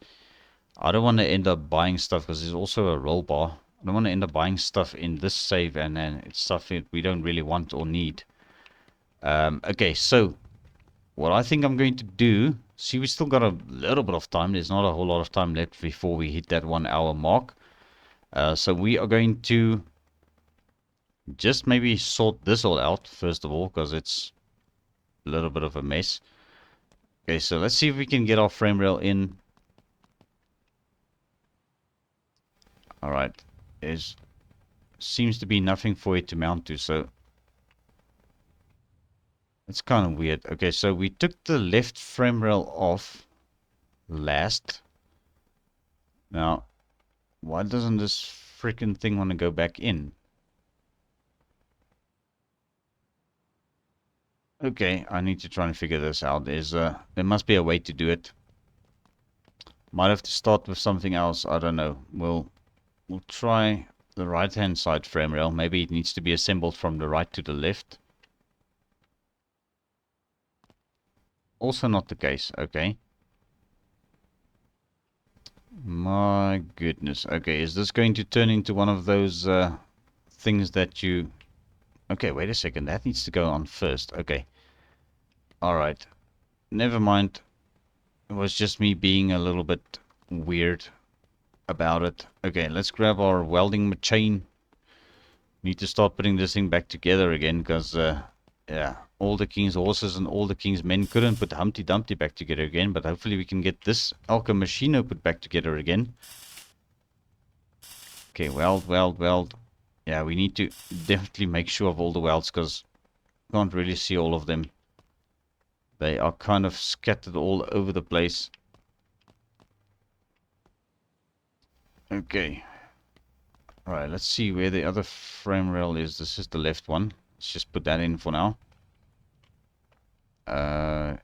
I don't want to end up buying stuff because there's also a roll bar. I don't want to end up buying stuff in this save and then it's stuff that we don't really want or need. Okay, so what I think I'm going to do, see, we still got a little bit of time. There's not a whole lot of time left before we hit that 1 hour mark. So we are going to just maybe sort this all out first of all because it's a little bit of a mess. Okay, so let's see if we can get our frame rail in. Alright, there seems to be nothing for it to mount to, so it's kind of weird. Okay, so we took the left frame rail off last. Now, why doesn't this freaking thing want to go back in? Okay, I need to try and figure this out. There must be a way to do it. Might have to start with something else. I don't know. We'll try the right hand side frame rail. Maybe it needs to be assembled from the right to the left. Also not the case. Okay. My goodness. Okay, is this going to turn into one of those things that you... Okay, wait a second. That needs to go on first. Okay. Alright. Never mind. It was just me being a little bit weird about it. Okay, let's grab our welding chain. Need to start putting this thing back together again because yeah, all the king's horses and all the king's men couldn't put Humpty Dumpty back together again, but hopefully we can get this Alchemachino put back together again. Okay, weld. Yeah, we need to definitely make sure of all the welds because can't really see all of them. They are kind of scattered all over the place. Okay. Alright, let's see where the other frame rail is. This is the left one. Let's just put that in for now.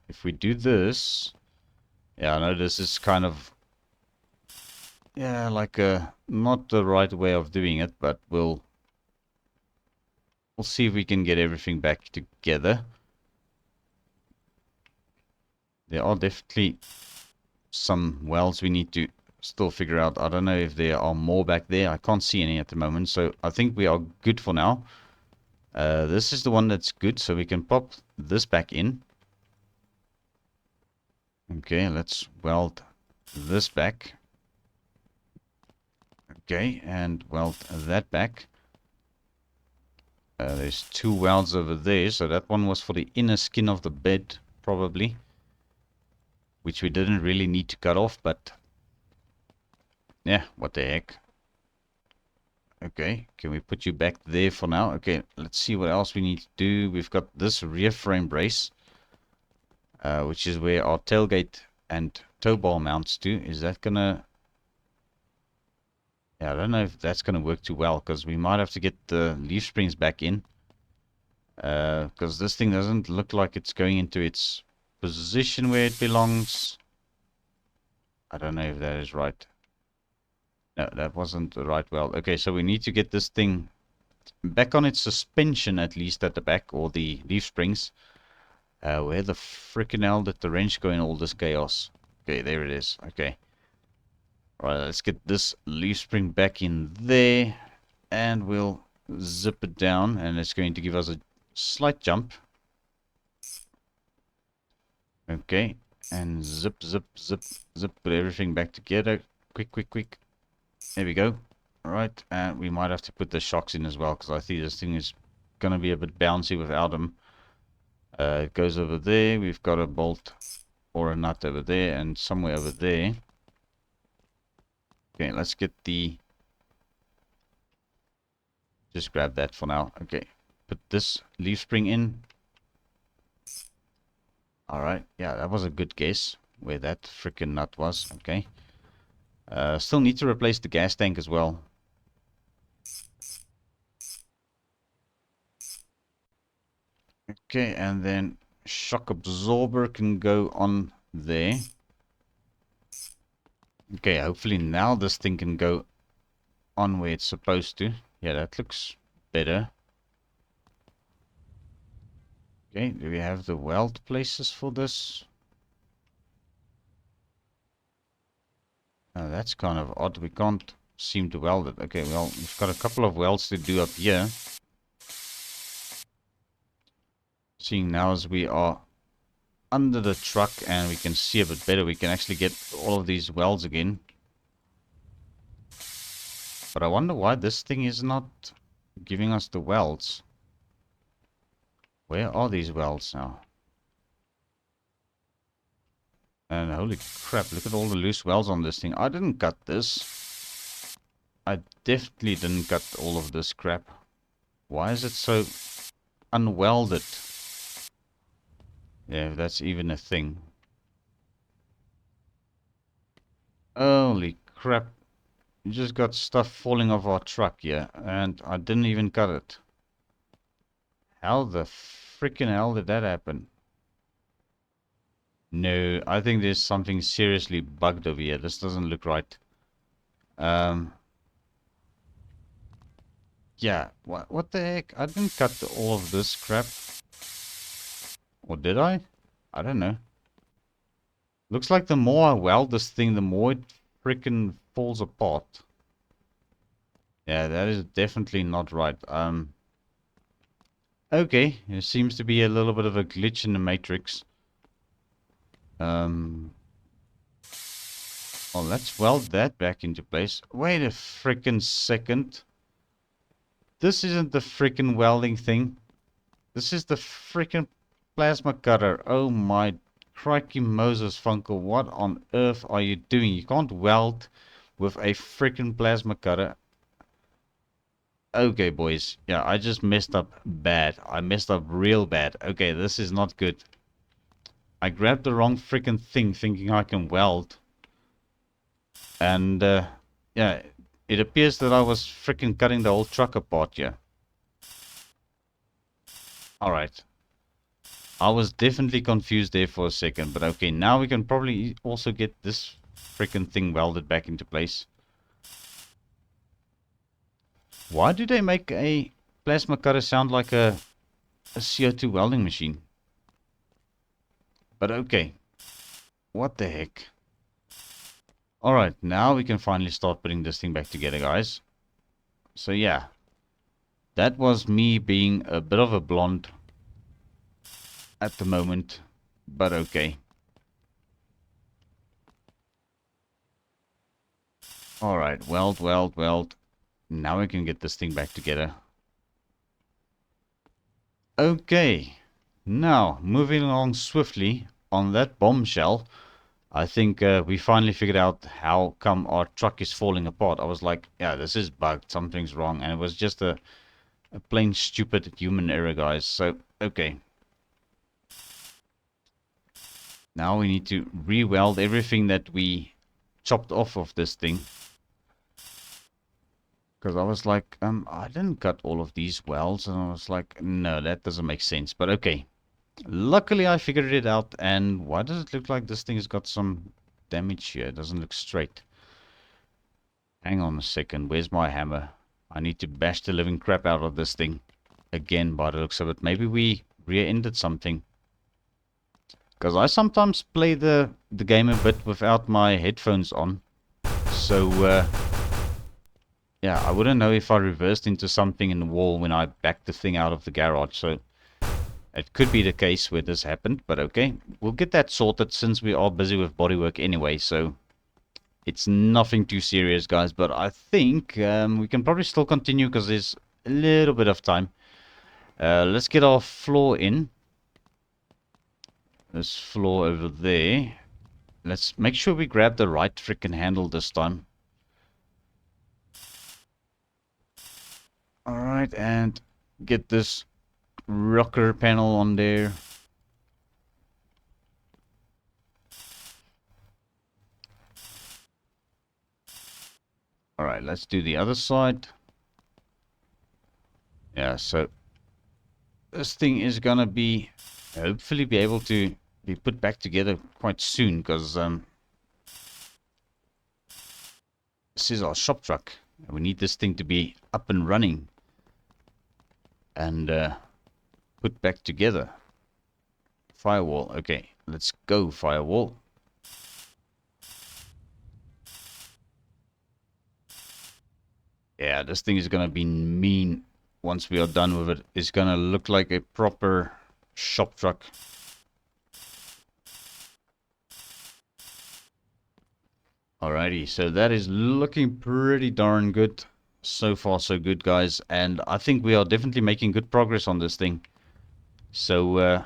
If we do this... Yeah, I know this is kind of... Yeah, like not the right way of doing it, but we'll see if we can get everything back together. There are definitely some welds we need to still figure out. I don't know if there are more back there. I can't see any at the moment, so I think we are good for now. This is the one that's good, so we can pop this back in. Okay, let's weld this back. Okay, and weld that back. There's 2 welds over there, so that one was for the inner skin of the bed, probably. Which we didn't really need to cut off, but... Yeah, what the heck. Okay, can we put you back there for now? Okay, let's see what else we need to do. We've got this rear frame brace, which is where our tailgate and tow bar mounts to. Is that gonna... Yeah, I don't know if that's gonna work too well, because we might have to get the leaf springs back in. Because this thing doesn't look like it's going into its position where it belongs. I don't know if that is right. No, that wasn't the right weld. Okay, so we need to get this thing back on its suspension, at least at the back, or the leaf springs. Where the frickin' hell did the wrench go in all this chaos? Okay, there it is. Okay. Alright, let's get this leaf spring back in there. And we'll zip it down. And it's going to give us a slight jump. Okay. And zip, zip, zip, zip. Put everything back together. Quick, quick, quick. There we go. Alright. And we might have to put the shocks in as well, because I think this thing is going to be a bit bouncy without them. It goes over there. We've got a bolt or a nut over there and somewhere over there. Okay, let's get the... Just grab that for now. Okay, put this leaf spring in. Alright, yeah, that was a good guess where that freaking nut was. Okay. Still need to replace the gas tank as well. Okay, and then shock absorber can go on there. Okay, hopefully now this thing can go on where it's supposed to. Yeah, that looks better. Okay, do we have the weld places for this? Oh, that's kind of odd. We can't seem to weld it. Okay, well, we've got a couple of welds to do up here. Seeing now as we are under the truck and we can see a bit better, we can actually get all of these welds again. But I wonder why this thing is not giving us the welds. Where are these welds now? And holy crap, look at all the loose welds on this thing. I didn't cut this. I definitely didn't cut all of this crap. Why is it so unwelded? Yeah, if that's even a thing. Holy crap. You just got stuff falling off our truck here. And I didn't even cut it. How the freaking hell did that happen? No, I think there's something seriously bugged over here. This doesn't look right. Yeah, what the heck? I didn't cut all of this crap. Or did I? I don't know. Looks like the more I weld this thing, the more it freaking falls apart. Yeah, that is definitely not right. Okay, there seems to be a little bit of a glitch in the matrix. Well, let's weld that back into place. Wait a freaking second. This isn't the freaking welding thing. This is the freaking plasma cutter. Oh my crikey Moses, Funcle. What on earth are you doing? You can't weld with a freaking plasma cutter. Okay, boys. Yeah, I just messed up bad. I messed up real bad. Okay, this is not good. I grabbed the wrong freaking thing thinking I can weld. And, yeah, It appears that I was freaking cutting the whole truck apart here. Alright. I was definitely confused there for a second, but okay, now we can probably also get this freaking thing welded back into place. Why do they make a plasma cutter sound like a CO2 welding machine? But okay. What the heck? Alright, now we can finally start putting this thing back together, guys. So yeah. That was me being a bit of a blonde at the moment. But okay. Alright, weld, weld, weld. Now we can get this thing back together. Okay. Now, moving along swiftly on that bombshell. I think we finally figured out how come our truck is falling apart. I was like, yeah, this is bugged. Something's wrong. And it was just a plain stupid human error, guys. So, okay. Now we need to re-weld everything that we chopped off of this thing. Because I was like, I didn't cut all of these welds. And I was like, no, that doesn't make sense. But okay. Luckily, I figured it out. And why does it look like this thing has got some damage here? It doesn't look straight. Hang on a second. Where's my hammer? I need to bash the living crap out of this thing. Again, by the looks of it. Maybe we rear-ended something. Because I sometimes play the game a bit without my headphones on. So, yeah, I wouldn't know if I reversed into something in the wall when I backed the thing out of the garage. So, it could be the case where this happened. But okay, we'll get that sorted since we are busy with bodywork anyway. So, it's nothing too serious, guys. But I think we can probably still continue because there's a little bit of time. Let's get our floor in. This floor over there. Let's make sure we grab the right freaking handle this time. Alright, and get this rocker panel on there. Alright, let's do the other side. Yeah, so this thing is gonna be hopefully be able to be put back together quite soon, because this is our shop truck. We need this thing to be up and running and put back together. Firewall. Okay, let's go, firewall. Yeah, this thing is gonna be mean once we are done with it. It's gonna look like a proper shop truck. Alrighty, so that is looking pretty darn good. So far, so good, guys. And I think we are definitely making good progress on this thing. So,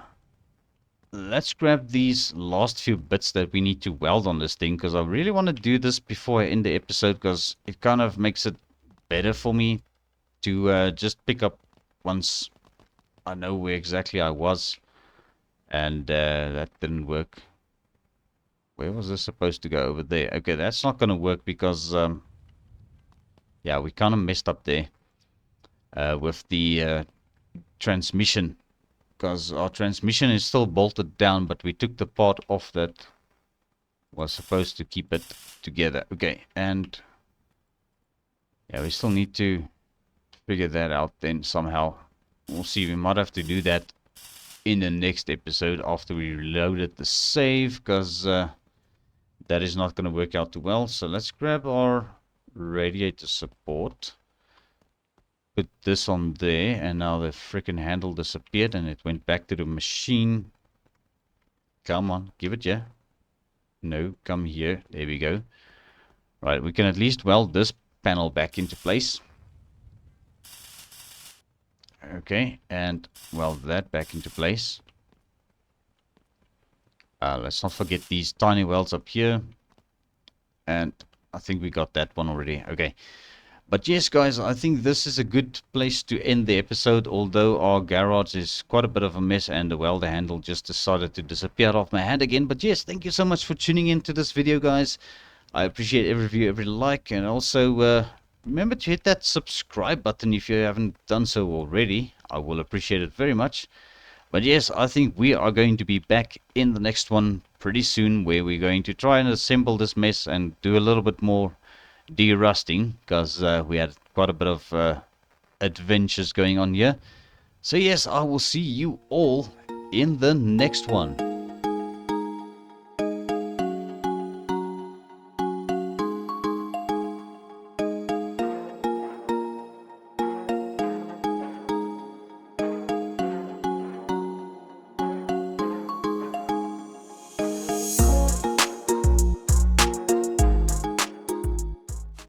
let's grab these last few bits that we need to weld on this thing. Because I really want to do this before I end the episode. Because it kind of makes it better for me to just pick up once I know where exactly I was. And that didn't work. Where was this supposed to go? Over there. Okay, that's not going to work because, yeah, we kind of messed up there with the transmission. Because our transmission is still bolted down, but we took the part off that was supposed to keep it together. Okay, and yeah, we still need to figure that out then somehow. We'll see, we might have to do that in the next episode after we reloaded the save, because that is not going to work out too well. So let's grab our radiator support. Put this on there, and now the freaking handle disappeared and it went back to the machine. Come on, give it, yeah. No, come here. There we go. Right, we can at least weld this panel back into place. Okay, and weld that back into place. Let's not forget these tiny welds up here. And I think we got that one already. Okay. But yes, guys, I think this is a good place to end the episode. Although our garage is quite a bit of a mess and the welder handle just decided to disappear off my hand again. But yes, thank you so much for tuning into this video, guys. I appreciate every view, every like, and also remember to hit that subscribe button if you haven't done so already. I will appreciate it very much. But yes, I think we are going to be back in the next one pretty soon, where we're going to try and assemble this mess and do a little bit more de-rusting, because we had quite a bit of adventures going on here. So yes, I will see you all in the next one.